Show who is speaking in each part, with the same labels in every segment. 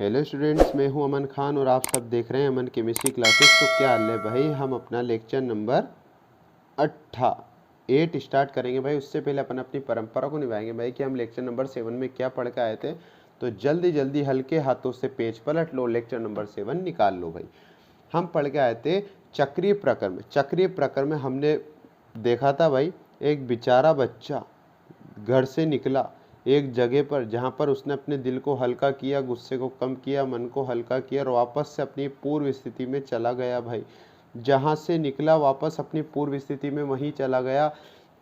Speaker 1: Hello students, मैं हूं अमन खान और आप सब देख रहे हैं अमन केमिस्ट्री क्लासेस। तो क्या हाल है भाई, हम अपना लेक्चर नंबर 8 स्टार्ट करेंगे भाई। उससे पहले अपन अपनी परंपरा को निभाएंगे भाई कि हम लेक्चर नंबर 7 में क्या पढ़ के आए थे। तो जल्दी जल्दी हल्के हाथों से पेज पलट लो, लेक्चर नंबर 7 निकाल लो भाई। हम पढ़ के आए थे चक्रीय प्रक्रम। चक्रीय प्रक्रम में हमने देखा था भाई, एक बेचारा बच्चा घर से निकला एक जगह पर जहाँ पर उसने अपने दिल को हल्का किया, गुस्से को कम किया, मन को हल्का किया और वापस से अपनी पूर्व स्थिति में चला गया भाई। जहाँ से निकला वापस अपनी पूर्व स्थिति में वहीं चला गया।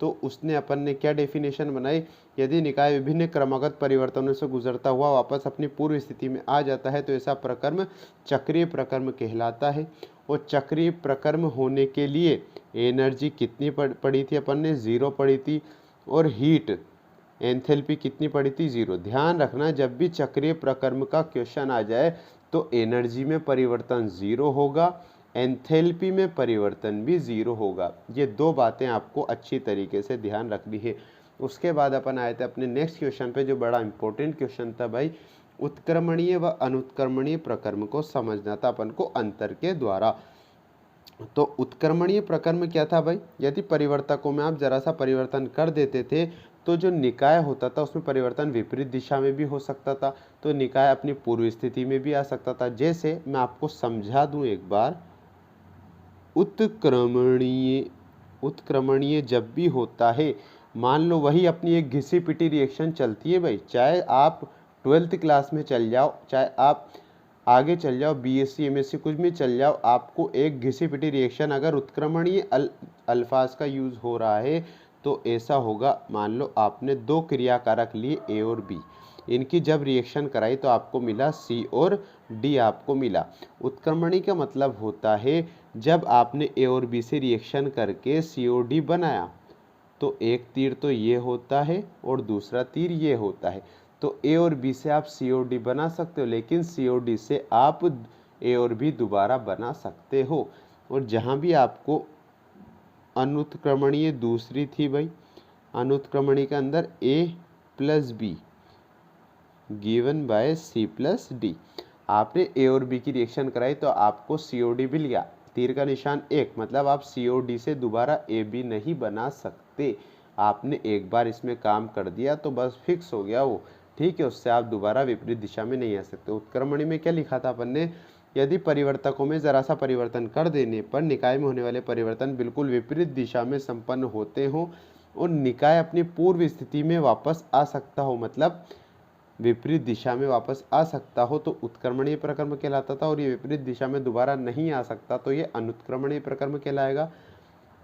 Speaker 1: तो उसने अपन ने क्या डेफिनेशन बनाई, यदि निकाय विभिन्न क्रमागत परिवर्तनों से गुजरता हुआ वापस अपनी पूर्व स्थिति में आ जाता है तो ऐसा प्रक्रम चक्रीय प्रक्रम कहलाता है। और चक्रीय प्रक्रम होने के लिए एनर्जी कितनी पड़ी थी अपन ने, 0 पड़ी थी। और हीट एंथैल्पी कितनी पड़ी थी, 0। ध्यान रखना, जब भी चक्रीय प्रक्रम का क्वेश्चन आ जाए तो एनर्जी में परिवर्तन 0 होगा, एंथैल्पी में परिवर्तन भी 0 होगा। ये दो बातें आपको अच्छी तरीके से ध्यान रखनी है। उसके बाद अपन आए थे अपने नेक्स्ट क्वेश्चन पे, जो बड़ा इंपॉर्टेंट क्वेश्चन था भाई। उत्क्रमणीय व अनुत्क्रमणीय प्रक्रम को समझना था अपन को अंतर के द्वारा। तो उत्क्रमणीय प्रक्रम क्या था भाई, यदि परिवर्तकों में आप जरा सा परिवर्तन कर देते थे तो जो निकाय होता था उसमें परिवर्तन विपरीत दिशा में भी हो सकता था, तो निकाय अपनी पूर्व स्थिति में भी आ सकता था। जैसे मैं आपको समझा दूं एक बार, उत्क्रमणीय जब भी होता है, मान लो वही अपनी एक घिसी पिटी रिएक्शन चलती है भाई। चाहे आप 12th क्लास में चल जाओ, चाहे आप आगे चल जाओ, बीएससी एमएससी कुछ भी चल जाओ, आपको एक घिसी पिटी रिएक्शन अगर उत्क्रमणीय अल्फाज का यूज हो रहा है तो ऐसा होगा। मान लो आपने दो क्रियाकारक लिए ए और बी, इनकी जब रिएक्शन कराई तो आपको मिला सी और डी आपको मिला। उत्क्रमणीय का मतलब होता है जब आपने ए और बी से रिएक्शन करके सी और डी बनाया तो एक तीर तो ये होता है और दूसरा तीर ये होता है। तो ए और बी से आप सी और डी बना सकते हो, लेकिन सी और डी से आप ए और बी दोबारा बना सकते हो। और जहाँ भी आपको अनुत्क्रमणीय दूसरी थी भाई, अनुत्क्रमणीय के अंदर A plus B given by C plus D, आपने ए और बी की रिएक्शन कराई तो आपको सी और डी मिल गया। तीर का निशान 1, मतलब आप सी और डी से दोबारा ए बी नहीं बना सकते। आपने एक बार इसमें काम कर दिया तो बस फिक्स हो गया वो, ठीक है। उससे आप दोबारा विपरीत दिशा में नहीं आ सकते। उत्क्रमणीय में क्या लिखा था अपन ने, यदि परिवर्तकों में जरा सा परिवर्तन कर देने पर निकाय में होने वाले परिवर्तन बिल्कुल विपरीत दिशा में संपन्न होते हो और निकाय अपनी पूर्व स्थिति में वापस आ सकता हो, मतलब विपरीत दिशा में वापस आ सकता हो, तो उत्क्रमणीय प्रक्रम कहलाता था। और ये विपरीत दिशा में दोबारा नहीं आ सकता तो ये अनुत्क्रमणीय प्रक्रम कहलाएगा।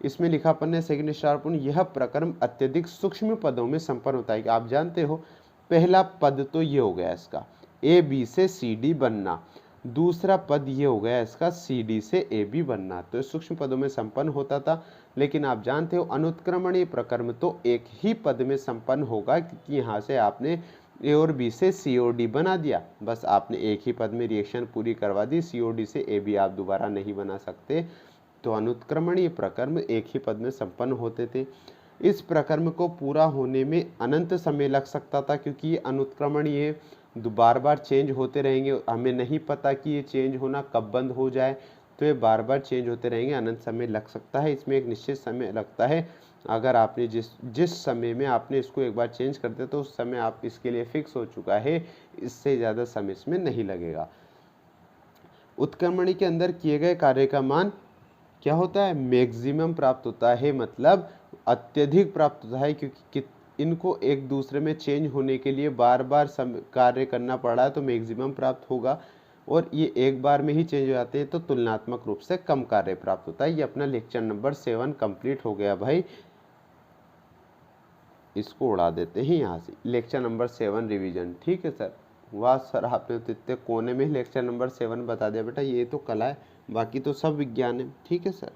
Speaker 1: इसमें लिखा अपन ने सेकंड स्टार पर, यह प्रक्रम अत्यधिक सूक्ष्म पदों में संपन्न होता है। आप जानते हो पहला पद तो ये हो गया इसका ए बी से सी डी बनना, दूसरा पद ये हो गया इसका सी डी से ए बी बनना, तो सूक्ष्म पदों में संपन्न होता था। लेकिन आप जानते हो अनुत्क्रमणीय प्रक्रम तो एक ही पद में संपन्न होगा, क्योंकि यहाँ से आपने ए और बी से सी और डी बना दिया, बस आपने एक ही पद में रिएक्शन पूरी करवा दी। सी और डी से ए बी आप दोबारा नहीं बना सकते। तो अनुत्क्रमणीय प्रक्रम एक ही पद में संपन्न होते थे। इस प्रक्रम को पूरा होने में अनंत समय लग सकता था, क्योंकि ये अनुत्क्रमणीय बार बार चेंज होते रहेंगे। हमें नहीं पता कि ये चेंज होना कब बंद हो जाए, तो ये बार बार चेंज होते रहेंगे, अनंत समय लग सकता है। इसमें एक निश्चित समय लगता है। अगर आपने जिस समय में आपने इसको एक बार चेंज कर दिया तो उस समय आप इसके लिए फिक्स हो चुका है, इससे ज़्यादा समय इसमें नहीं लगेगा। उत्क्रमणीय के अंदर किए गए कार्य का मान क्या होता है, मैक्सिमम प्राप्त होता है, मतलब अत्यधिक प्राप्त होता है, क्योंकि इनको एक दूसरे में चेंज होने के लिए बार बार कार्य करना पड़ा है, तो मैक्सिमम प्राप्त होगा। और ये एक बार में ही चेंज हो जाते हैं तो तुलनात्मक रूप से कम कार्य प्राप्त होता है। ये अपना लेक्चर नंबर 7 कंप्लीट हो गया भाई। इसको उड़ा देते हैं यहाँ से, लेक्चर नंबर 7 रिवीजन, ठीक है सर। वाह सर, आपने तो इतने कोने में लेक्चर नंबर 7 बता दिया बेटा, ये तो कला है, बाकी तो सब विज्ञान है, ठीक है सर।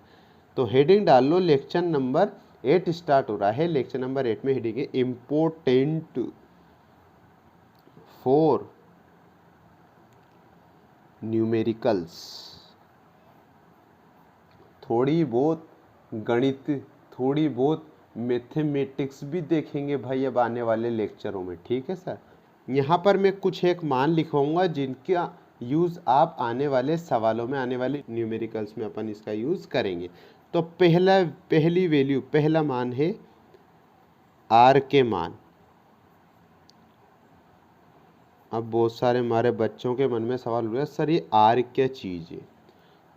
Speaker 1: तो हेडिंग डाल लो, लेक्चर नंबर 8 स्टार्ट हो रहा है। लेक्चर नंबर 8 में हेडिंग है इम्पोर्टेंट फॉर न्यूमेरिकल्स। थोड़ी बहुत गणित, थोड़ी बहुत मैथमेटिक्स भी देखेंगे भाई अब आने वाले लेक्चरों में, ठीक है सर। यहाँ पर मैं कुछ एक मान लिखवाऊंगा जिनका यूज़ आप आने वाले सवालों में, आने वाले न्यूमेरिकल्स में अपन इसका यूज़ करेंगे। तो पहली वैल्यू, पहला मान है आर के मान। अब बहुत सारे हमारे बच्चों के मन में सवाल हुआ, सर ये आर क्या चीज़ है?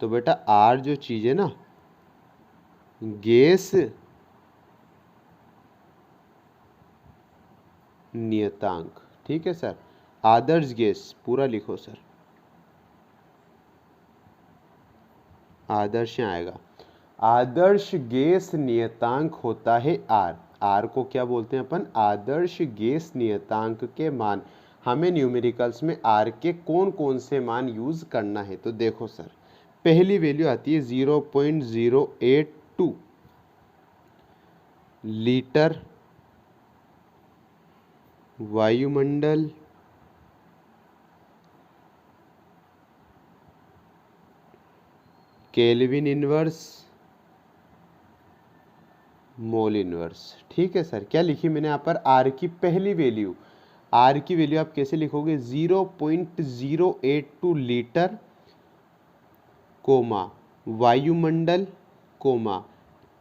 Speaker 1: तो बेटा आर जो चीज़ है ना, गैस नियतांक, ठीक है सर। आदर्श गैस पूरा लिखो सर, आदर्श आएगा। आदर्श गैस नियतांक होता है आर। आर को क्या बोलते हैं अपन? आदर्श गैस नियतांक के मान। हमें न्यूमेरिकल्स में आर के कौन कौन से मान यूज करना है? तो देखो सर, पहली वैल्यू आती है 0.082 लीटर वायुमंडल केल्विन इनवर्स मोल इनवर्स। ठीक है सर, क्या लिखी मैंने यहाँ पर? आर की पहली वैल्यू। आर की वैल्यू आप कैसे लिखोगे? 0.082 लीटर कोमा वायुमंडल कोमा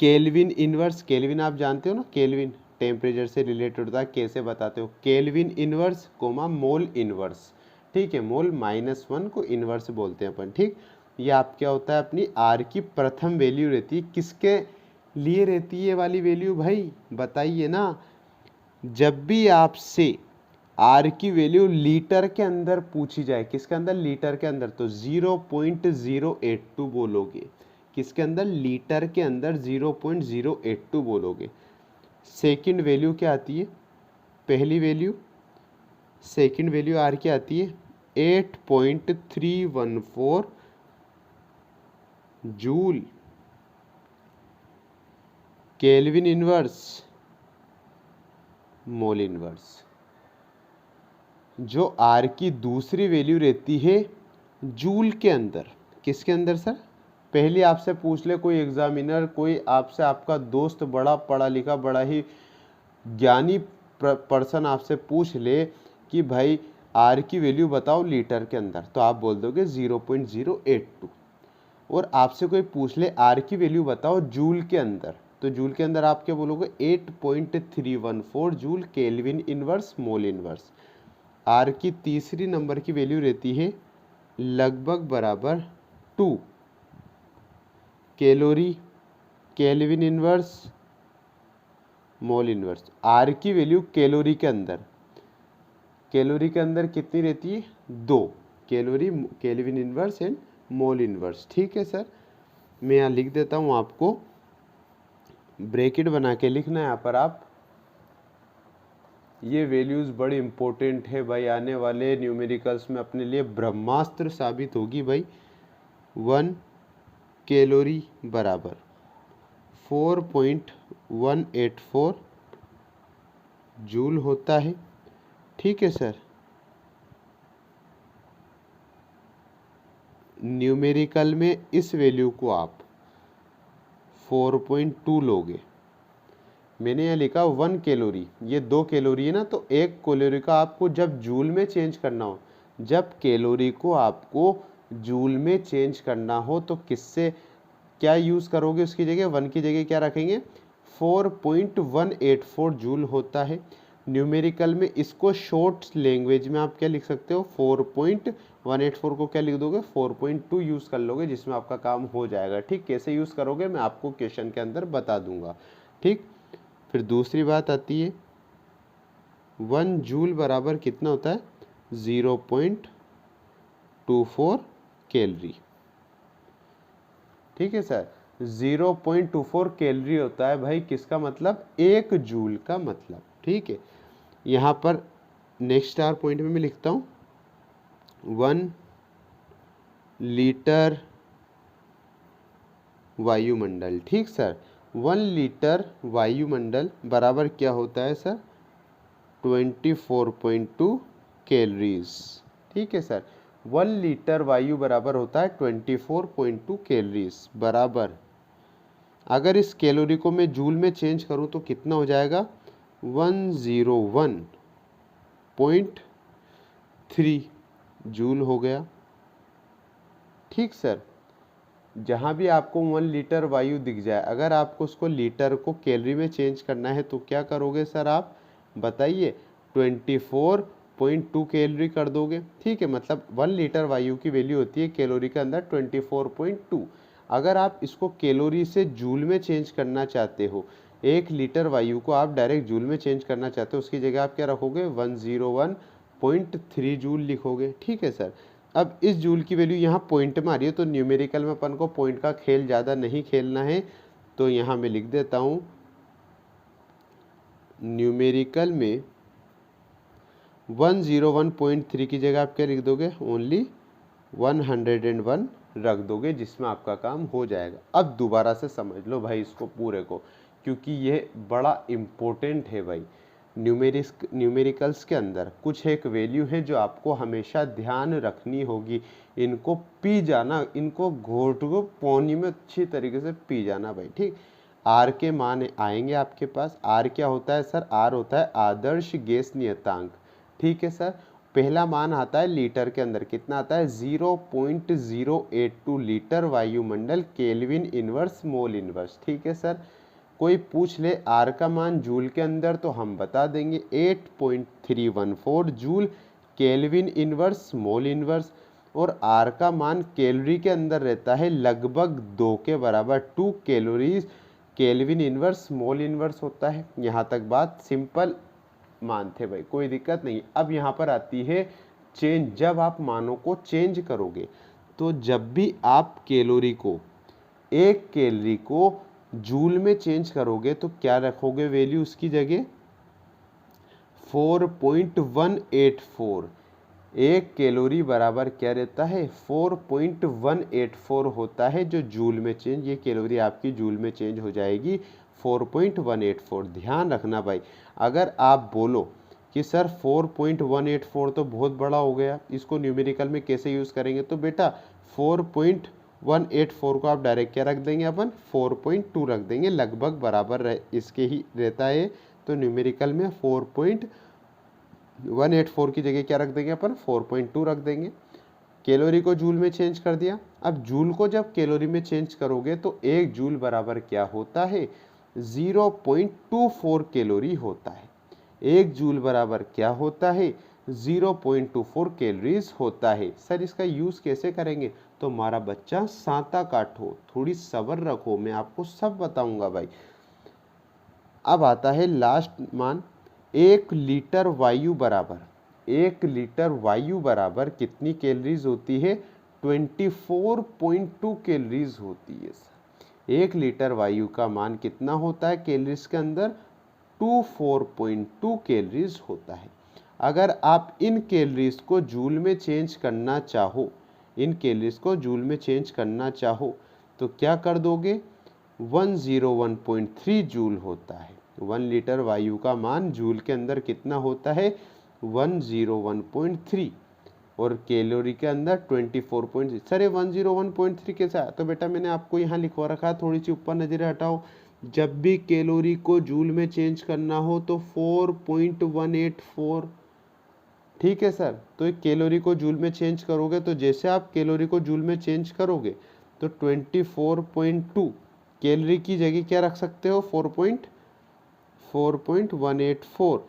Speaker 1: केल्विन इनवर्स। केल्विन आप जानते हो ना, केल्विन टेम्परेचर से रिलेटेड होता है, कैसे बताते हो? Kelvin inverse comma mole inverse. ठीक है, मोल -1 को इनवर्स बोलते हैं अपन। ठीक, ये आप क्या होता है, अपनी आर की प्रथम वैल्यू रहती है। किसके लिए रहती है ये वाली वैल्यू भाई? बताइए ना। जब भी आपसे आर की वैल्यू लीटर के अंदर पूछी जाए, किसके अंदर? लीटर के अंदर, तो 0.082 बोलोगे। किसके अंदर? लीटर के अंदर 0.082 बोलोगे। सेकंड वैल्यू क्या आती है? पहली वैल्यू, सेकंड वैल्यू आर की आती है 8.314 joule kelvin inverse mole inverse. जो आर की दूसरी वैल्यू रहती है जूल के अंदर। किसके अंदर सर? पहले आपसे पूछ ले कोई एग्जामिनर, कोई आपसे, आपका दोस्त बड़ा पढ़ा लिखा, बड़ा ही ज्ञानी पर्सन आपसे पूछ ले कि भाई आर की वैल्यू बताओ लीटर के अंदर, तो आप बोल दोगे 0.082। और आपसे कोई पूछ ले आर की वैल्यू बताओ जूल के अंदर, तो जूल के अंदर आप क्या बोलोगे? 8.314 joule kelvin inverse mole inverse. Are की तीसरी नंबर की वैल्यू रहती है लगभग बराबर 2 calorie kelvin inverse mole inverse. Are की वैल्यू कैलोरी के अंदर, कैलोरी के अंदर कितनी रहती है? 2 calorie kelvin inverse and mole inverse. ठीक है सर, मैं यहाँ लिख देता हूँ, आपको ब्रैकेट बना के लिखना है यहाँ पर। आप ये वैल्यूज़ बड़ी इंपॉर्टेंट है भाई, आने वाले न्यूमेरिकल्स में अपने लिए ब्रह्मास्त्र साबित होगी भाई। 1 कैलोरी बराबर 4.184 जूल होता है। ठीक है सर, न्यूमेरिकल में इस वैल्यू को आप 4.2 लोगे। मैंने यहाँ लिखा 1 कैलोरी, ये 2 कैलोरी है ना, तो 1 कैलोरी का आपको जब जूल में चेंज करना हो, जब कैलोरी को आपको जूल में चेंज करना हो, तो किससे क्या यूज़ करोगे? उसकी जगह 1 की जगह क्या रखेंगे? 4.184 जूल होता है। न्यूमेरिकल में इसको शॉर्ट लैंग्वेज में आप क्या लिख सकते हो? 4.184 को क्या लिख दोगे? 4.2 यूज़ कर लोगे, जिसमें आपका काम हो जाएगा। ठीक, कैसे यूज़ करोगे मैं आपको क्वेश्चन के अंदर बता दूंगा। ठीक, फिर दूसरी बात आती है 1 जूल बराबर कितना होता है? 0.24 कैलोरी। ठीक है सर, 0.24 कैलोरी होता है भाई। किसका मतलब? 1 जूल का मतलब। ठीक है, यहाँ पर नेक्स्ट आर पॉइंट में मैं लिखता हूँ 1 लीटर वायुमंडल। ठीक सर, 1 लीटर वायुमंडल बराबर क्या होता है सर? 24.2 कैलोरीज। ठीक है सर, 1 लीटर वायु बराबर होता है 24.2 कैलोरीज बराबर। अगर इस कैलोरी को मैं जूल में चेंज करूं तो कितना हो जाएगा? 101.2 3 जूल हो गया। ठीक सर, जहाँ भी आपको 1 लीटर वायु दिख जाए, अगर आपको उसको लीटर को कैलोरी में चेंज करना है तो क्या करोगे सर आप बताइए, 24.2 कैलोरी कर दोगे। ठीक है, मतलब 1 लीटर वायु की वैल्यू होती है कैलोरी के अंदर 24.2। अगर आप इसको कैलोरी से जूल में चेंज करना चाहते हो, 1 लीटर वायु को आप डायरेक्ट जूल में चेंज करना चाहते हो, उसकी जगह आप क्या रखोगे 101.3 जूल लिखोगे। ठीक है सर, अब इस जूल की वैल्यू यहाँ पॉइंट में आ रही है, तो न्यूमेरिकल में अपन को पॉइंट का खेल ज़्यादा नहीं खेलना है, तो यहाँ मैं लिख देता हूँ न्यूमेरिकल में 101.3 की जगह आप क्या लिख दोगे, ओनली 101 रख दोगे, जिसमें आपका काम हो जाएगा। अब दोबारा से समझ लो भाई इसको पूरे को, क्योंकि ये बड़ा इम्पोर्टेंट है भाई। न्यूमेरिकल्स के अंदर कुछ एक वैल्यू है जो आपको हमेशा ध्यान रखनी होगी, इनको पी जाना, इनको घोट को पौनी में अच्छी तरीके से पी जाना भाई। ठीक, आर के मान आएंगे आपके पास। आर क्या होता है सर, आर होता है आदर्श गैस नियतांक। ठीक है सर, पहला मान आता है लीटर के अंदर, कितना आता है 0.082 लीटर वायुमंडल केल्विन इनवर्स मोल इनवर्स। ठीक है सर, कोई पूछ ले आर का मान जूल के अंदर तो हम बता देंगे 8.314 joule kelvin inverse mole inverse, और आर का मान कैलोरी के अंदर रहता है लगभग 2 के बराबर 2 calories kelvin inverse mole inverse होता है। यहाँ तक बात सिंपल मान थे भाई, कोई दिक्कत नहीं। अब यहाँ पर आती है चेंज, जब आप मानों को चेंज करोगे, तो जब भी आप कैलोरी को, एक कैलोरी को जूल में चेंज करोगे तो क्या रखोगे वैल्यू उसकी जगह 4.184। एक कैलोरी बराबर क्या रहता है 4.184 होता है, जो जूल में चेंज, ये कैलोरी आपकी जूल में चेंज हो जाएगी 4.184। ध्यान रखना भाई, अगर आप बोलो कि सर 4.184 तो बहुत बड़ा हो गया, इसको न्यूमेरिकल में कैसे यूज़ करेंगे, तो बेटा 4.184 को आप डायरेक्ट क्या रख देंगे अपन 4.2 रख देंगे, लगभग बराबर इसके ही रहता है, तो न्यूमेरिकल में 4.184 की जगह क्या रख देंगे अपन 4.2 रख देंगे। कैलोरी को जूल में चेंज कर दिया। अब जूल को जब कैलोरी में चेंज करोगे तो 1 जूल बराबर क्या होता है 0.24 कैलोरी होता है। 1 जूल बराबर क्या होता है 0.24 कैलोरीज होता है। सर इसका यूज़ कैसे करेंगे, तो हमारा बच्चा सांता काटो, थोड़ी सब्र रखो, मैं आपको सब बताऊंगा भाई। अब आता है लास्ट मान, 1 लीटर वायु बराबर, 1 लीटर वायु बराबर कितनी कैलोरीज होती है 24.2 कैलोरीज होती है। 1 लीटर वायु का मान कितना होता है कैलोरीज के अंदर 24.2 कैलोरीज होता है। अगर आप इन कैलोरीज को जूल में चेंज करना चाहो, इन कैलोरीज को जूल में चेंज करना चाहो तो क्या कर दोगे 101.3 जूल होता है। 1 लीटर वायु का मान जूल के अंदर कितना होता है 101.3, और कैलोरी के अंदर 24.6। सर ये 101.3 कैसा है, तो बेटा मैंने आपको यहाँ लिखवा रखा है, थोड़ी सी ऊपर नजरें हटाओ। जब भी कैलोरी को जूल में चेंज करना हो तो 4.184। ठीक है सर, तो एक कैलोरी को जूल में चेंज करोगे तो जैसे आप कैलोरी को जूल में चेंज करोगे तो 24.2 कैलोरी की जगह क्या रख सकते हो 4.184।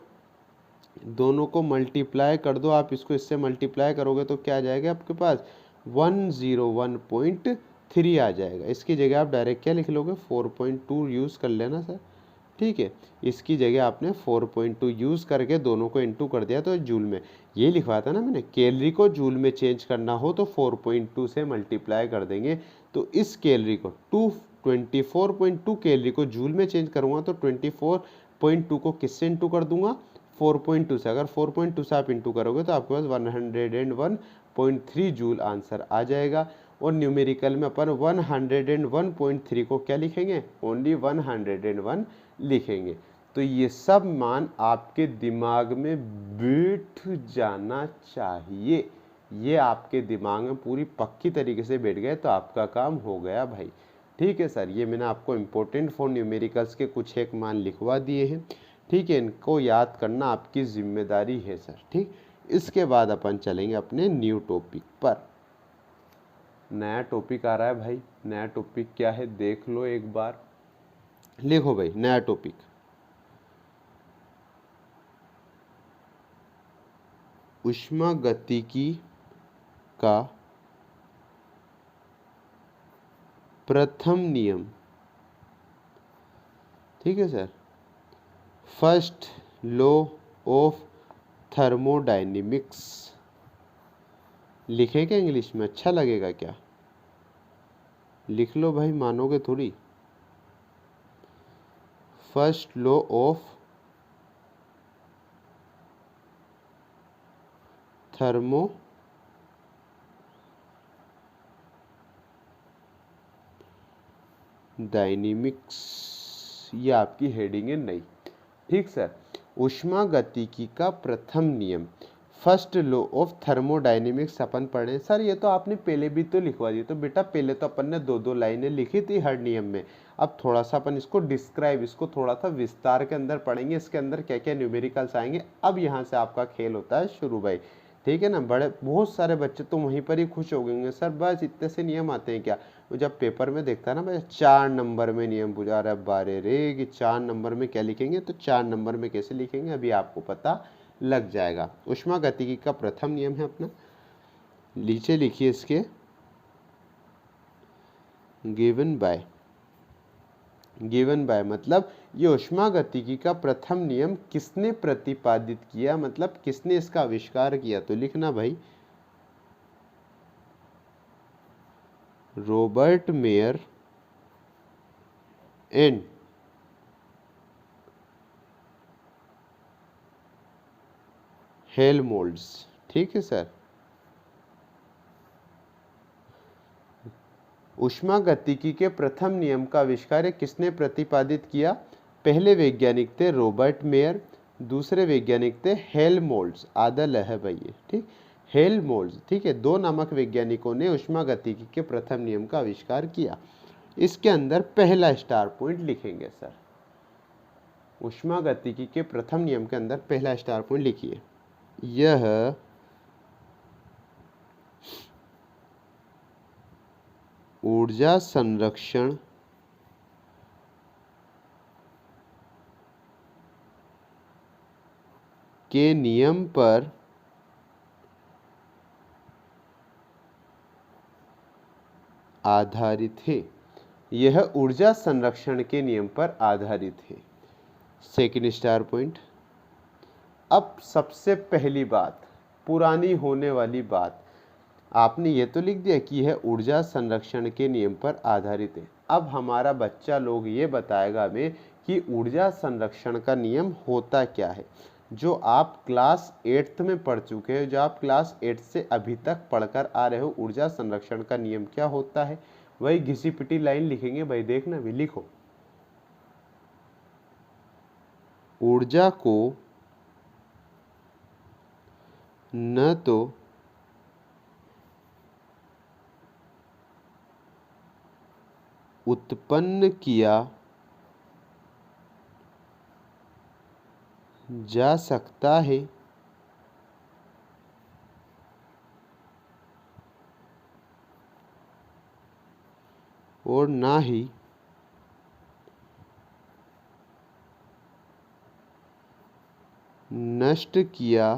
Speaker 1: दोनों को मल्टीप्लाई कर दो आप, इसको इससे मल्टीप्लाई करोगे तो क्या आ जाएगा आपके पास 101.3 आ जाएगा। इसकी जगह आप डायरेक्ट क्या लिख लोगे 4.2 यूज़ कर लेना सर। ठीक है, इसकी जगह आपने 4.2 यूज़ करके दोनों को इनटू कर दिया तो जूल में, ये लिखवाया था ना मैंने, कैलोरी को जूल में चेंज करना हो तो 4.2 से मल्टीप्लाई कर देंगे। तो इस कैलोरी को 24.2 कैलोरी को जूल में चेंज करूँगा तो 24.2 को किससे इंटू कर दूंगा 4.2 से। अगर 4.2 से आप इंटू करोगे तो आपके पास 101.3 जूल आंसर आ जाएगा। और न्यूमेरिकल में अपन 101.3 को क्या लिखेंगे ओनली 101 लिखेंगे। तो ये सब मान आपके दिमाग में बैठ जाना चाहिए, ये आपके दिमाग में पूरी पक्की तरीके से बैठ गए तो आपका काम हो गया भाई। ठीक है सर, ये मैंने आपको इम्पोर्टेंट फॉर न्यूमेरिकल्स के कुछ एक मान लिखवा दिए हैं। ठीक है, इनको याद करना आपकी जिम्मेदारी है सर। ठीक, इसके बाद अपन चलेंगे अपने न्यू टॉपिक पर। नया टॉपिक आ रहा है भाई, नया टॉपिक क्या है देख लो एक बार, लिखो भाई नया टॉपिक। ऊष्मागतिकी का प्रथम नियम, ठीक है sir, first law of thermodynamics. लिखे क्या इंग्लिश में, अच्छा लगेगा क्या? लिख लो भाई, मानोगे थोड़ी। फर्स्ट लॉ ऑफ थर्मोडायनेमिक्स, ये आपकी हेडिंग है नई, ठीक सर। ऊष्मागतिकी का प्रथम नियम, फर्स्ट लॉ ऑफ थर्मोडायनेमिक्स अपन पढ़े। सर ये तो आपने पहले भी तो लिखवा दी। तो बेटा पहले तो अपन ने दो दो लाइनें लिखी थी हर नियम में, अब थोड़ा सा अपन इसको डिस्क्राइब, इसको थोड़ा सा विस्तार के अंदर पढ़ेंगे, इसके अंदर क्या क्या न्यूमेरिकल्स आएंगे। अब यहाँ से आपका खेल होता है शुरू भाई, ठीक है ना। बड़े बहुत सारे बच्चे तो वहीं पर ही खुश हो गए सर बस इतने से नियम आते हैं क्या। वो जब पेपर में देखता है ना भाई 4 नंबर में नियम पूछा रहा है, बारे रे कि 4 नंबर में क्या लिखेंगे, तो 4 नंबर में कैसे लिखेंगे अभी आपको पता लग जाएगा। ऊष्मागतिकी का प्रथम नियम है अपना, नीचे लिखिए इसके, गिवन बाय मतलब ये ऊष्मागतिकी का प्रथम नियम किसने प्रतिपादित किया, मतलब किसने इसका आविष्कार किया। तो लिखना भाई रॉबर्ट मेयर एंड हेल्महोल्ट्ज, ठीक है सर। ऊष्मागतिकी के प्रथम नियम का आविष्कार किसने प्रतिपादित किया। पहले वैज्ञानिक थे रॉबर्ट मेयर, दूसरे वैज्ञानिक थे हेल्महोल्ट्ज, आधा ल है भाई ये, ठीक, हेल्महोल्ट्ज, ठीक है। दो नामक वैज्ञानिकों ने ऊष्मागतिकी के प्रथम नियम का आविष्कार किया। इसके अंदर पहला स्टार पॉइंट लिखेंगे सर, ऊष्मागतिकी के प्रथम नियम के अंदर पहला स्टार पॉइंट लिखिए, यह ऊर्जा संरक्षण के नियम पर आधारित है। यह ऊर्जा संरक्षण के नियम पर आधारित है। Second star point. अब सबसे पहली बात, पुरानी होने वाली बात, आपने ये तो लिख दिया कि यह ऊर्जा संरक्षण के नियम पर आधारित है। अब हमारा बच्चा लोग ये बताएगा हमें कि ऊर्जा संरक्षण का नियम होता क्या है। जो आप क्लास 8th में पढ़ चुके हो, जो आप क्लास 8 से अभी तक पढ़कर आ रहे हो, ऊर्जा संरक्षण का नियम क्या होता है, वही घिसी पिटी लाइन लिखेंगे भाई, देखना भी लिखो। ऊर्जा को न तो उत्पन्न किया जा सकता है और ना ही नष्ट किया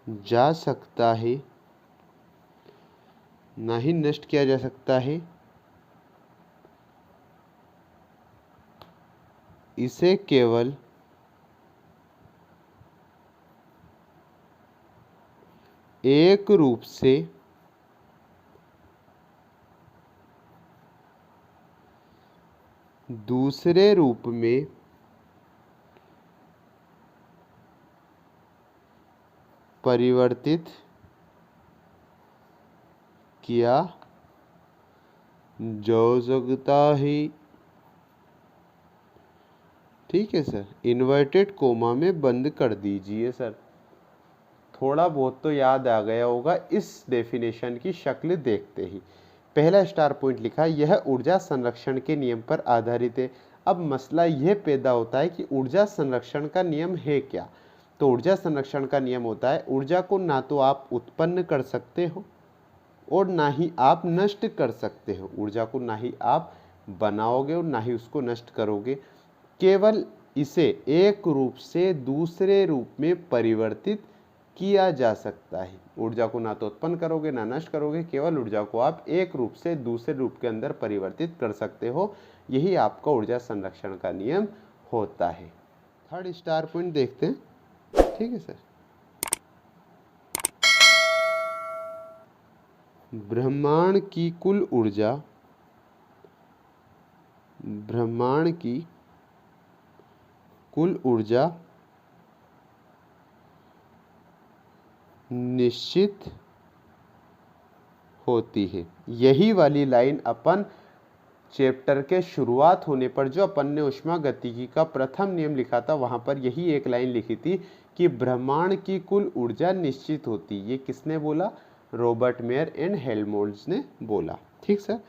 Speaker 1: जा सकता है, ना ही नष्ट किया जा सकता है। इसे केवल एक रूप से दूसरे रूप में परिवर्तित किया जा सकता है, ठीक है सर। इन्वर्टेड कोमा में बंद कर दीजिए सर, थोड़ा बहुत तो याद आ गया होगा इस डेफिनेशन की शक्ल देखते ही। पहला स्टार पॉइंट लिखा, यह ऊर्जा संरक्षण के नियम पर आधारित है। अब मसला यह पैदा होता है कि ऊर्जा संरक्षण का नियम है क्या। तो ऊर्जा संरक्षण का नियम होता है ऊर्जा को ना तो आप उत्पन्न कर सकते हो और ना ही आप नष्ट कर सकते हो। ऊर्जा को ना ही आप बनाओगे और ना ही उसको नष्ट करोगे, केवल इसे एक रूप से दूसरे रूप में परिवर्तित किया जा सकता है। ऊर्जा को ना तो उत्पन्न करोगे ना नष्ट करोगे, केवल ऊर्जा को आप एक रूप से दूसरे रूप के अंदर परिवर्तित कर सकते हो। यही आपका ऊर्जा संरक्षण का नियम होता है। थर्ड स्टार पॉइंट देखते हैं, ठीक है सर। ब्रह्मांड की कुल ऊर्जा, ब्रह्मांड की कुल ऊर्जा निश्चित होती है। यही वाली लाइन अपन चैप्टर के शुरुआत होने पर जो अपन ने ऊष्मागतिकी का प्रथम नियम लिखा था वहां पर यही एक लाइन लिखी थी कि ब्रह्मांड की कुल ऊर्जा निश्चित होती। ये किसने बोला? रॉबर्ट मेयर एंड हेल्महोल्ट्ज ने बोला। ठीक सर।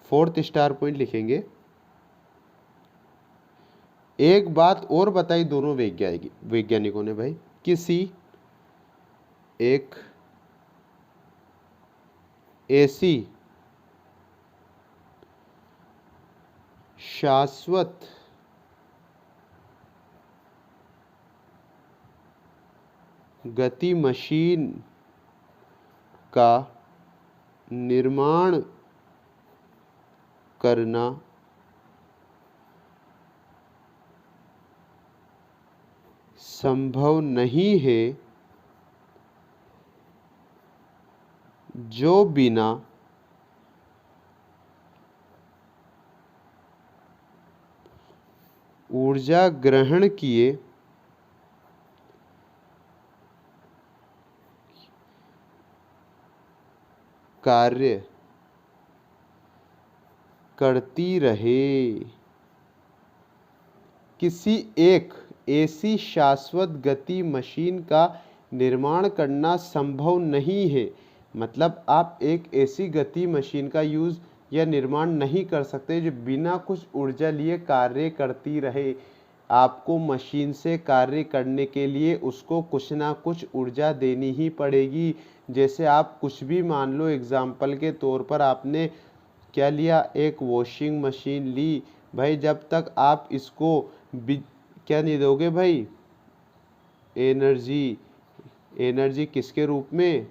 Speaker 1: फोर्थ स्टार पॉइंट लिखेंगे, एक बात और बताई दोनों वैज्ञानिकों ने भाई, किसी एक ऐसी शाश्वत गति मशीन का निर्माण करना संभव नहीं है जो बिना ऊर्जा ग्रहण किए कार्य करती रहे। किसी एक ऐसी शाश्वत गति मशीन का निर्माण करना संभव नहीं है, मतलब आप एक ऐसी गति मशीन का यूज या निर्माण नहीं कर सकते जो बिना कुछ ऊर्जा लिए कार्य करती रहे। आपको मशीन से कार्य करने के लिए उसको कुछ ना कुछ ऊर्जा देनी ही पड़ेगी। जैसे आप कुछ भी मान लो, एग्जाम्पल के तौर पर आपने क्या लिया, एक वॉशिंग मशीन ली भाई, जब तक आप इसको क्या नहीं दोगे भाई, एनर्जी किसके रूप में,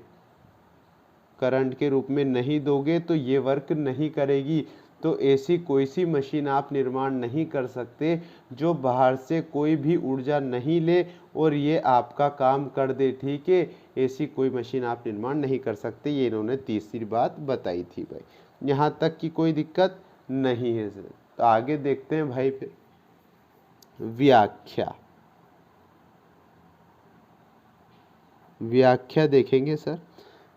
Speaker 1: करंट के रूप में नहीं दोगे तो ये वर्क नहीं करेगी। तो ऐसी कोई सी मशीन आप निर्माण नहीं कर सकते जो बाहर से कोई भी ऊर्जा नहीं ले और ये आपका काम कर दे। ठीक है, ऐसी कोई मशीन आप निर्माण नहीं कर सकते। ये इन्होंने तीसरी बात बताई थी भाई। यहाँ तक की कोई दिक्कत नहीं है सर। तो आगे देखते हैं भाई। फिर व्याख्या देखेंगे सर।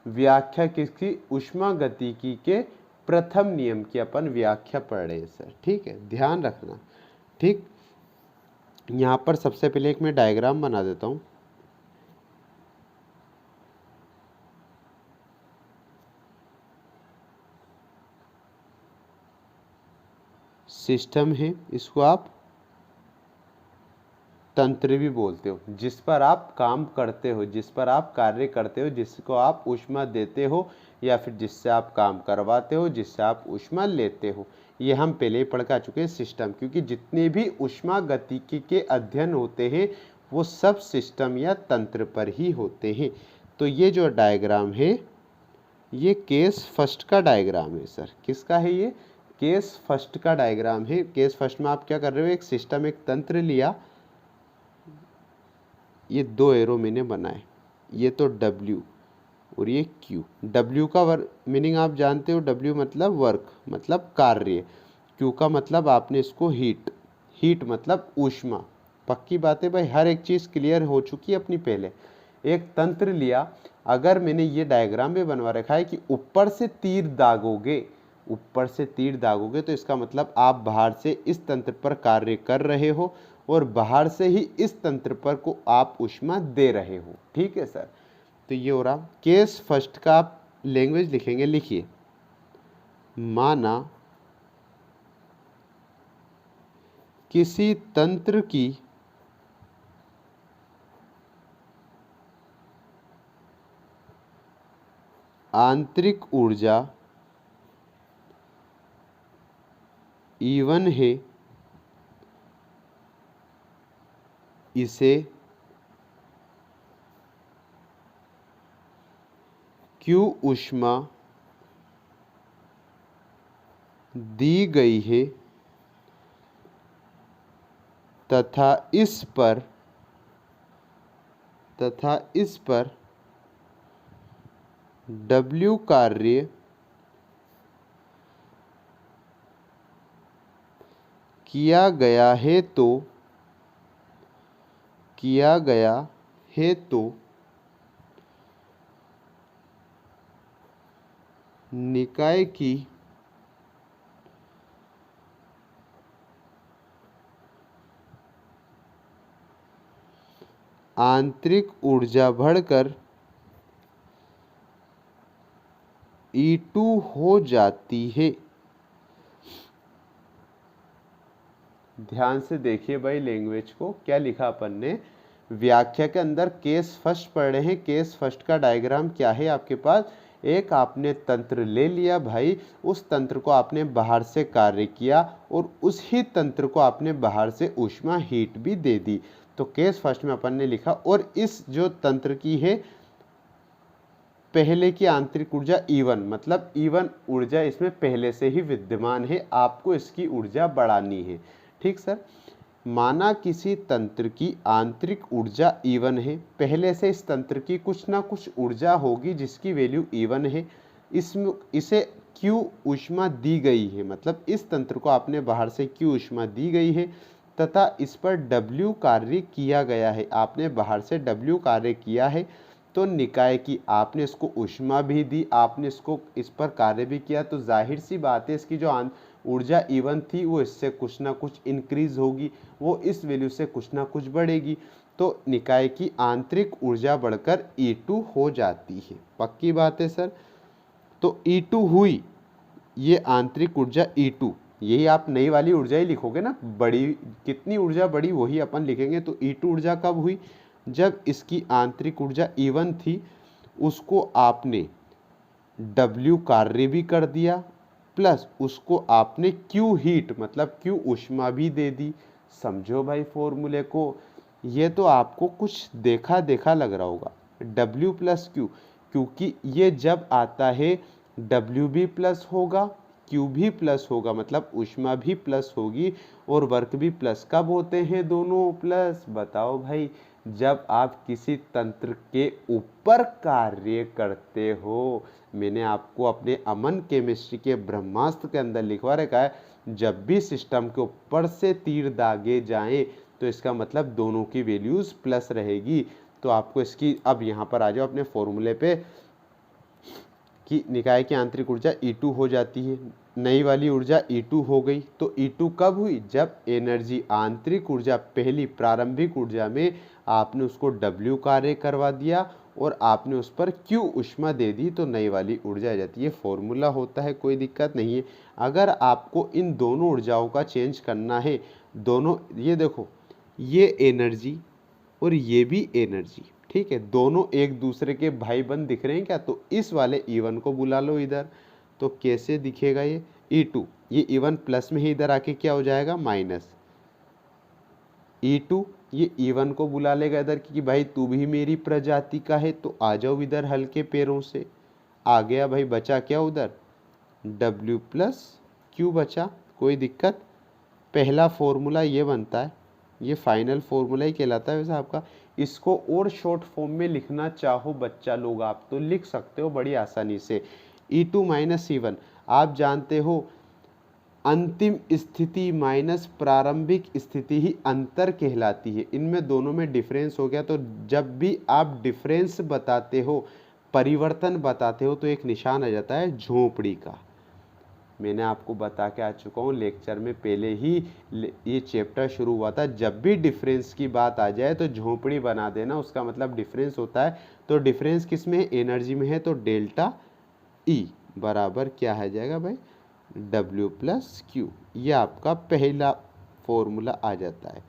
Speaker 1: व्याख्या किसकी? ऊष्मागतिकी के प्रथम नियम की अपन व्याख्या पढ़ रहे हैं सर। ठीक है, ध्यान रखना। ठीक, यहाँ पर सबसे पहले एक मैं डायग्राम बना देता हूँ। सिस्टम है, इसको आप तंत्र भी बोलते हो, जिस पर आप काम करते हो, जिस पर आप कार्य करते हो, जिसको आप ऊष्मा देते हो या फिर जिससे आप काम करवाते हो, जिससे आप ऊष्मा लेते हो। ये हम पहले ही पढ़ का चुके हैं सिस्टम, क्योंकि जितने भी ऊष्मागतिकी के अध्ययन होते हैं वो सब सिस्टम या तंत्र पर ही होते हैं। तो ये जो डायग्राम है ये केस फर्स्ट का डायग्राम है सर। किसका है ये? केस फर्स्ट का डायग्राम है। केस फर्स्ट में आप क्या कर रहे हो, एक सिस्टम, एक तंत्र लिया, ये दो एरो मैंने बनाए, ये तो W और ये Q। W का मीनिंग आप जानते हो, W मतलब वर्क, मतलब कार्य। Q का मतलब आपने इसको हीट मतलब ऊष्मा। पक्की बात है भाई, हर एक चीज़ क्लियर हो चुकी है अपनी। पहले एक तंत्र लिया, अगर मैंने ये डायग्राम भी बनवा रखा है कि ऊपर से तीर दागोगे, ऊपर से तीर दागोगे तो इसका मतलब आप बाहर से इस तंत्र पर कार्य कर रहे हो और बाहर से ही इस तंत्र पर को आप ऊष्मा दे रहे हो। ठीक है सर। तो ये हो रहा। केस फर्स्ट का आप लैंग्वेज लिखेंगे, लिखिए, माना किसी तंत्र की आंतरिक ऊर्जा E1 है, इसे Q ऊष्मा दी गई है तथा इस पर W कार्य किया गया है तो निकाय की आंतरिक ऊर्जा बढ़कर E2 हो जाती है। ध्यान से देखिए भाई लैंग्वेज को, क्या लिखा अपन ने, व्याख्या के अंदर केस फर्स्ट पढ़ रहे हैं। केस फर्स्ट का डायग्राम क्या है आपके पास, एक आपने तंत्र ले लिया भाई, उस तंत्र को आपने बाहर से कार्य किया और उस ही तंत्र को आपने बाहर से ऊष्मा हीट भी दे दी। तो केस फर्स्ट में अपन ने लिखा, और इस जो तंत्र की है पहले की आंतरिक ऊर्जा E1, मतलब E1 ऊर्जा इसमें पहले से ही विद्यमान है, आपको इसकी ऊर्जा बढ़ानी है। ठीक सर, माना किसी तंत्र की आंतरिक ऊर्जा E1 है, पहले से इस तंत्र की कुछ ना कुछ ऊर्जा होगी जिसकी वैल्यू E1 है, इसे Q ऊष्मा दी गई है, मतलब इस तंत्र को आपने बाहर से Q ऊष्मा दी गई है तथा इस पर W कार्य किया गया है, आपने बाहर से W कार्य किया है, तो निकाय की आपने इसको ऊष्मा भी दी, आपने इसको इस पर कार्य भी किया, तो जाहिर सी बात है इसकी जो ऊर्जा E1 थी वो इससे कुछ ना कुछ इंक्रीज होगी, वो इस वैल्यू से कुछ ना कुछ बढ़ेगी, तो निकाय की आंतरिक ऊर्जा बढ़कर E2 हो जाती है। पक्की बात है सर। तो E2 हुई, ये आंतरिक ऊर्जा E2, यही आप नई वाली ऊर्जा ही लिखोगे ना, बड़ी कितनी ऊर्जा बढ़ी वही अपन लिखेंगे। तो E2 ऊर्जा कब हुई, जब इसकी आंतरिक ऊर्जा E1 थी, उसको आपने W कार्य भी कर दिया, प्लस उसको आपने Q हीट मतलब Q ऊष्मा भी दे दी। समझो भाई फॉर्मूले को, ये तो आपको कुछ देखा देखा लग रहा होगा, W प्लस Q, क्योंकि ये जब आता है W भी प्लस होगा, Q भी प्लस होगा, मतलब ऊष्मा भी प्लस होगी और वर्क भी प्लस। कब होते हैं दोनों प्लस, बताओ भाई, जब आप किसी तंत्र के ऊपर कार्य करते हो। मैंने आपको अपने अमन केमिस्ट्री के ब्रह्मास्त्र के अंदर लिखवा रखा है, जब भी सिस्टम के ऊपर से तीर दागे जाएं तो इसका मतलब दोनों की वैल्यूज प्लस रहेगी। तो आपको इसकी, अब यहाँ पर आ जाओ अपने फॉर्मूले पे, कि निकाय की आंतरिक ऊर्जा E2 हो जाती है, नई वाली ऊर्जा E2 हो गई। तो E2 कब हुई, जब एनर्जी आंतरिक ऊर्जा पहली प्रारंभिक ऊर्जा में आपने उसको W कार्य करवा दिया और आपने उस पर Q ऊष्मा दे दी, तो नई वाली ऊर्जा आ जाती है। फॉर्मूला होता है, कोई दिक्कत नहीं है। अगर आपको इन दोनों ऊर्जाओं का चेंज करना है, दोनों, ये देखो, ये एनर्जी और ये भी एनर्जी, ठीक है, दोनों एक दूसरे के भाई बंद दिख रहे हैं क्या, तो इस वाले E1 को बुला लो इधर, तो कैसे दिखेगा ये E2, ये E1 प्लस में ही इधर आके क्या हो जाएगा माइनस E2, ये E1 को बुला लेगा इधर कि भाई तू भी मेरी प्रजाति का है, तो आ जाओ इधर हल्के पैरों से। आ गया भाई, बचा क्या उधर, W प्लस Q बचा, कोई दिक्कत। पहला फॉर्मूला ये बनता है, ये फाइनल फॉर्मूला ही कहलाता है वैसे आपका। इसको और शॉर्ट फॉर्म में लिखना चाहो बच्चा लोग आप तो लिख सकते हो बड़ी आसानी से। E2 माइनस E1, आप जानते हो अंतिम स्थिति माइनस प्रारंभिक स्थिति ही अंतर कहलाती है, इनमें दोनों में डिफरेंस हो गया। तो जब भी आप डिफरेंस बताते हो, परिवर्तन बताते हो, तो एक निशान आ जाता है झोपड़ी का। मैंने आपको बता के आ चुका हूँ लेक्चर में, पहले ही ये चैप्टर शुरू हुआ था, जब भी डिफरेंस की बात आ जाए तो झोपड़ी बना देना, उसका मतलब डिफरेंस होता है। तो डिफरेंस किस में है, एनर्जी में है, तो डेल्टा E बराबर क्या है जाएगा भाई, W प्लस Q, ये आपका पहला फॉर्मूला आ जाता है।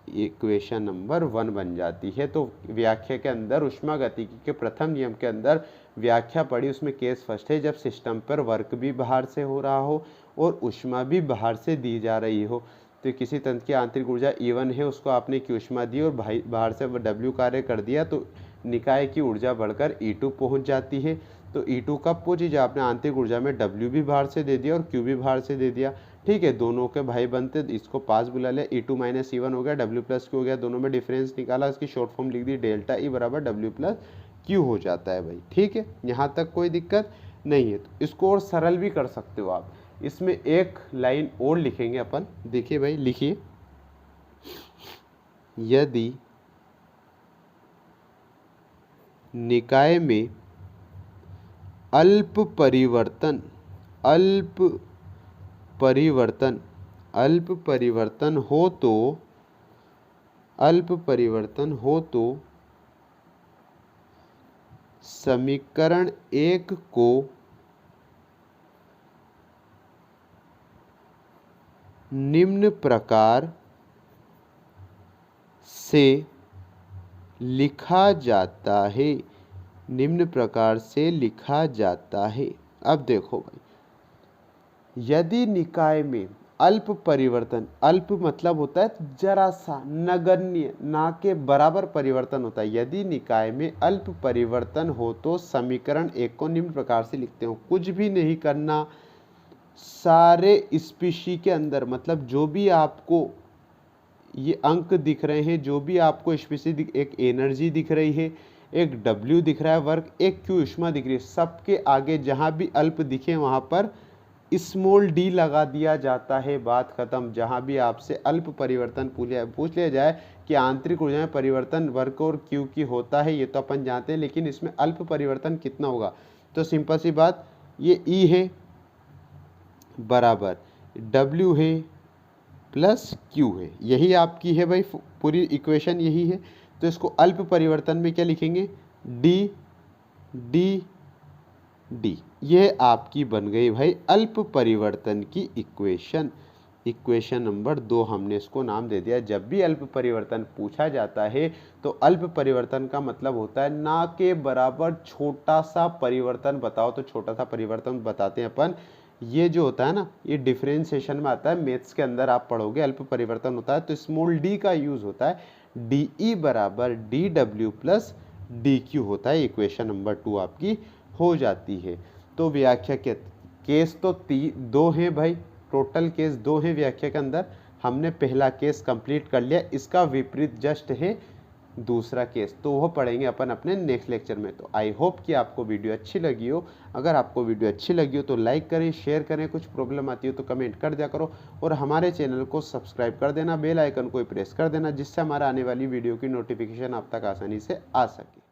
Speaker 1: इक्वेशन नंबर 1 बन जाती है। तो व्याख्या के अंदर उष्मागतिकी के प्रथम नियम के अंदर व्याख्या पड़ी, उसमें केस फर्स्ट है जब सिस्टम पर वर्क भी बाहर से हो रहा हो और ऊष्मा भी बाहर से दी जा रही हो। तो किसी तंत्र की आंतरिक ऊर्जा E1 है, उसको आपने Q ऊष्मा दी और बाहर से W कार्य कर दिया, तो निकाय की ऊर्जा बढ़कर E2 पहुंच जाती है। तो E2 कब पहुंची? जब आपने आंतरिक ऊर्जा में W भी बाहर से दे दिया और Q भी बाहर से दे दिया। ठीक है, दोनों के भाई बनते, इसको पास बुला लिया, E2 माइनस E1 हो गया, W प्लस Q हो गया, दोनों में डिफरेंस निकाला, इसकी शॉर्ट फॉर्म लिख दी, डेल्टा E बराबर W प्लस Q हो जाता है भाई। ठीक है, यहाँ तक कोई दिक्कत नहीं है। तो इसको और सरल भी कर सकते हो आप। इसमें एक लाइन और लिखेंगे अपन, देखिए भाई, लिखिए, यदि निकाय में अल्प परिवर्तन हो तो समीकरण 1 को निम्न प्रकार से लिखा जाता है। अब देखो भाई, यदि निकाय में अल्प परिवर्तन, अल्प मतलब होता है जरा सा, नगण्य, ना के बराबर परिवर्तन होता है। यदि निकाय में अल्प परिवर्तन हो तो समीकरण 1 को निम्न प्रकार से लिखते हो। कुछ भी नहीं करना, सारे स्पीशी के अंदर, मतलब जो भी आपको ये अंक दिख रहे हैं, जो भी आपको स्पीशी, एक एनर्जी दिख रही है, एक W दिख रहा है वर्क, एक Q ऊष्मा दिख रही है, सबके आगे जहां भी अल्प दिखे वहां पर स्मॉल d लगा दिया जाता है, बात खत्म। जहां भी आपसे अल्प परिवर्तन पूछ लिया जाए कि आंतरिक ऊर्जा में परिवर्तन वर्क और Q की होता है, ये तो अपन जानते हैं, लेकिन इसमें अल्प परिवर्तन कितना होगा? तो सिंपल सी बात, ये E है बराबर W है प्लस Q है, यही आपकी है भाई पूरी इक्वेशन, यही है। तो इसको अल्प परिवर्तन में क्या लिखेंगे? D D D, यह आपकी बन गई भाई अल्प परिवर्तन की इक्वेशन। इक्वेशन नंबर 2 हमने इसको नाम दे दिया। जब भी अल्प परिवर्तन पूछा जाता है तो अल्प परिवर्तन का मतलब होता है ना के बराबर छोटा सा परिवर्तन बताओ। तो छोटा सा परिवर्तन बताते हैं अपन, ये जो होता है ना, ये डिफरेंशिएशन में आता है, मैथ्स के अंदर आप पढ़ोगे, अल्प परिवर्तन होता है तो स्मॉल d का यूज होता है, DE बराबर DW प्लस DQ होता है। इक्वेशन नंबर 2 आपकी हो जाती है। तो व्याख्या के केस तो 2 हैं भाई, टोटल केस 2 हैं व्याख्या के अंदर। हमने पहला केस कंप्लीट कर लिया, इसका विपरीत जस्ट है दूसरा केस, तो वो पढ़ेंगे अपन अपने नेक्स्ट लेक्चर में। तो आई होप कि आपको वीडियो अच्छी लगी हो। अगर आपको वीडियो अच्छी लगी हो तो लाइक करें, शेयर करें, कुछ प्रॉब्लम आती हो तो कमेंट कर दिया करो, और हमारे चैनल को सब्सक्राइब कर देना, बेल आइकन को प्रेस कर देना, जिससे हमारा आने वाली वीडियो की नोटिफिकेशन आप तक आसानी से आ सके।